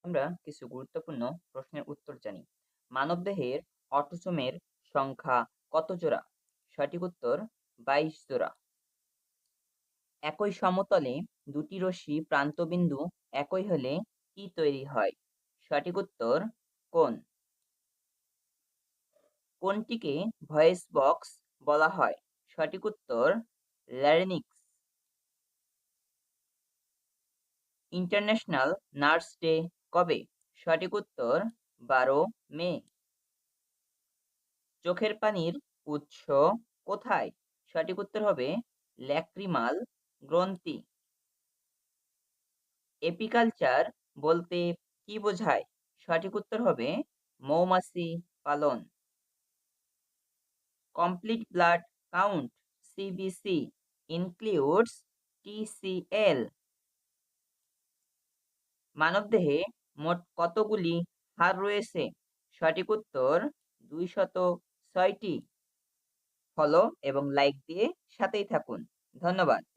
আমরা কিছু গুরুত্বপূর্ণ প্রশ্নের উত্তর জানি। মানবদেহের অটোসোমের সংখ্যা কত জোড়া? সঠিক উত্তর 22 জোড়া। একই সমতলে দুটি রশ্মি প্রান্তবিন্দু একই হলে কি তৈরি হয়? সঠিক উত্তর কোণ। কোনটিকে ভয়েস বক্স বলা হয়? সঠিক উত্তর ল্যারিঙ্গিক্স। ইন্টারন্যাশনাল নার্স ডে কবে? সঠিক উত্তর 12 মে। চোখের পানির উৎস কোথায়? সঠিক উত্তর হবে ল্যাক্রিমাল গ্রন্থি। এপিকালচার বলতে কি বোঝায়? সঠিক উত্তর হবে মৌমাছি পালন। Complete blood count CBC includes TCL. মানবদেহে মোট কতগুলি হাড় রয়েছে? সঠিক উত্তর 206টি। ফলো এবং লাইক দিয়ে সাথেই থাকুন। ধন্যবাদ।